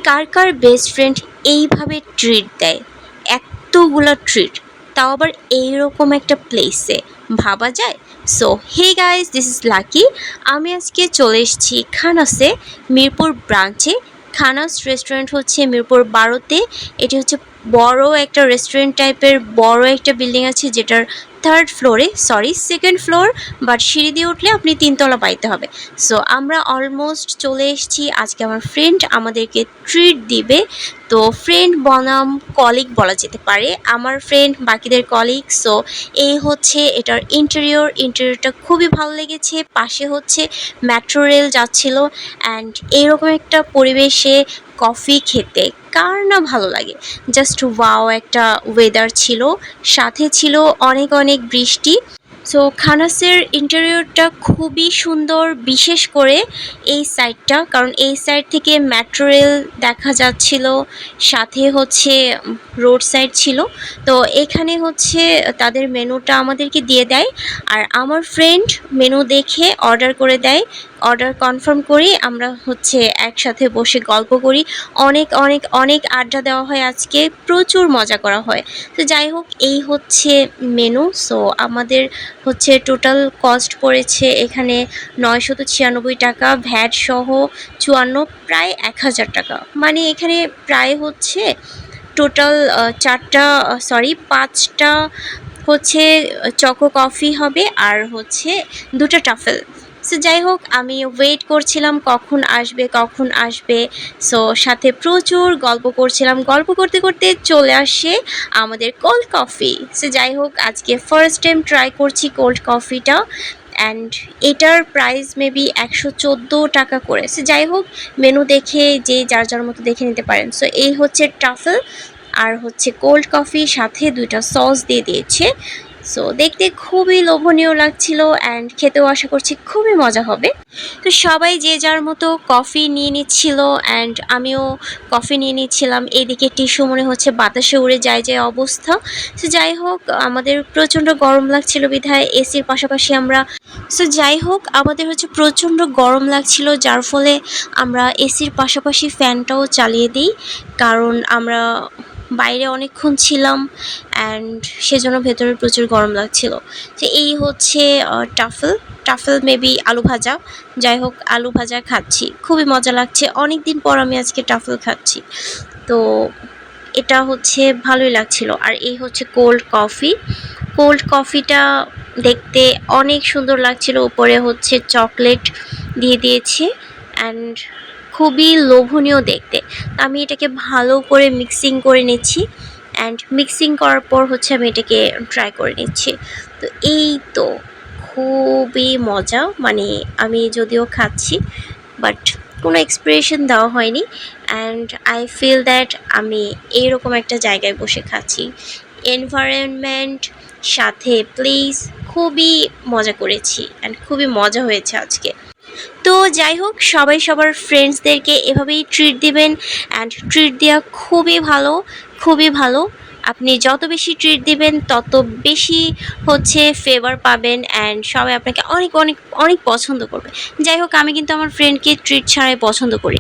কার কার best friend এইভাবে treat দেয়, এতগুলো ট্রিট, তাও আবার এইরকম একটা প্লেসে, ভাবা যায়? So hey guys, this is Lucky. আমি আজকে চলে এসেছি খানাসে, মিরপুর ব্রাঞ্চে। খানাস রেস্টুরেন্ট হচ্ছে মিরপুর 12-তে। এটি হচ্ছে বড় একটা রেস্টুরেন্ট টাইপের বড় একটা বিল্ডিং আছে, যেটার থার্ড ফ্লোরে, সরি সেকেন্ড ফ্লোর, বাট সিঁড়ি দিয়ে উঠলে আপনি 3তলা পাইতে হবে। সো আমরা অলমোস্ট চলে এসেছি। আজকে আমার ফ্রেন্ড আমাদেরকে ট্রিট দিবে। তো ফ্রেন্ড বনাম কলিগ বলা যেতে পারে, আমার ফ্রেন্ড বাকিদের কলিগ। সো এই হচ্ছে এটার ইন্টেরিয়রটা খুবই ভালো লেগেছে। পাশে হচ্ছে মেট্রো রেল যাচ্ছিল, অ্যান্ড এইরকম একটা পরিবেশে কফি খেতে কার না ভালো লাগে। জাস্ট ওয়াও একটা ওয়েদার ছিল, সাথে ছিল অনেক অনেক বৃষ্টি। সো খানাসের ইন্টেরিয়রটা খুবই সুন্দর, বিশেষ করে এই সাইডটা, কারণ এই সাইড থেকে মেট্রো রেল দেখা যাচ্ছিল, সাথে হচ্ছে রোড সাইড ছিল। তো এখানে হচ্ছে তাদের মেনুটা আমাদেরকে দিয়ে দেয়, আর আমার ফ্রেন্ড মেনু দেখে অর্ডার করে দেয়। অর্ডার কনফার্ম করি, আমরা হচ্ছে একসাথে বসে গল্প করি, অনেক অনেক অনেক আড্ডা দেওয়া হয়, আজকে প্রচুর মজা করা হয়। তো যাই হোক, এই হচ্ছে মেনু। সো আমাদের হচ্ছে টোটাল কস্ট পড়েছে এখানে 996 টাকা, ভ্যাট সহ 54, প্রায় 1000 টাকা। মানে এখানে প্রায় হচ্ছে টোটাল 5টা হচ্ছে চকো কফি হবে, আর হচ্ছে 2টা টাফেল। সো যাই হোক, আমি ওয়েট করছিলাম কখন আসবে। সো সাথে প্রচুর গল্প করছিলাম, গল্প করতে করতে চলে আসে আমাদের কোল্ড কফি। সো যাই হোক, আজকে ফার্স্ট টাইম ট্রাই করছি কোল্ড কফিটা, অ্যান্ড এটার প্রাইস মেবি 114 টাকা করে। সো যাই হোক, মেনু দেখে যে যার যার মতো দেখে নিতে পারেন। সো এই হচ্ছে টাফেল, আর হচ্ছে কোল্ড কফি, সাথে 2টা সস দিয়ে দিয়েছে। সো দেখতে খুবই লোভনীয় লাগছিল, অ্যান্ড খেতেও আশা করছি খুবই মজা হবে। তো সবাই যে যার মতো কফি নিয়ে নিচ্ছিল, অ্যান্ড আমিও কফি নিয়ে নিচ্ছিলাম। এইদিকে টিস্যু মনে হচ্ছে বাতাসে উড়ে যায় যে অবস্থা। তো যাই হোক, আমাদের প্রচণ্ড গরম লাগছিল বিধায় এসির পাশাপাশি আমরা আমাদের হচ্ছে প্রচণ্ড গরম লাগছিল, যার ফলে আমরা এসির পাশাপাশি ফ্যানটাও চালিয়ে দিই, কারণ আমরা বাইরে অনেকক্ষণ ছিলাম, অ্যান্ড সেজন্য ভেতরে প্রচুর গরম লাগছিল। তো এই হচ্ছে টাফেল মেবি আলু ভাজা। যাই হোক, আলু ভাজা খাচ্ছি, খুবই মজা লাগছে। অনেক দিন পর আমি আজকে টাফেল খাচ্ছি, তো এটা হচ্ছে ভালোই লাগছিল। আর এই হচ্ছে কোল্ড কফিটা দেখতে অনেক সুন্দর লাগছিল, উপরে হচ্ছে চকলেট দিয়ে দিয়েছে, অ্যান্ড খুবই লোভনীয় দেখতে। আমি এটাকে ভালো করে মিক্সিং করে নিচ্ছি, অ্যান্ড মিক্সিং করার পর হচ্ছে আমি এটাকে ট্রাই করে নিচ্ছি। তো এই তো খুবই মজা, মানে আমি যদিও খাচ্ছি, বাট কোনো এক্সপ্রেশন দেওয়া হয়নি, অ্যান্ড আই ফিল দ্যাট আমি এইরকম একটা জায়গায় বসে খাচ্ছি। এনভায়রনমেন্ট সাথে প্লেস, খুবই মজা করেছি, অ্যান্ড খুবই মজা হয়েছে আজকে। তো যাই হোক, সবাই সবার ফ্রেন্ডসদেরকে এভাবেই ট্রিট দিবেন, অ্যান্ড ট্রিট দেওয়া খুবই ভালো। আপনি যত বেশি ট্রিট দিবেন তত বেশি হচ্ছে ফেভার পাবেন, অ্যান্ড সবাই আপনাকে অনেক অনেক অনেক পছন্দ করবে। যাই হোক, আমি কিন্তু আমার ফ্রেন্ডকে ট্রিট ছাড়াই পছন্দ করি।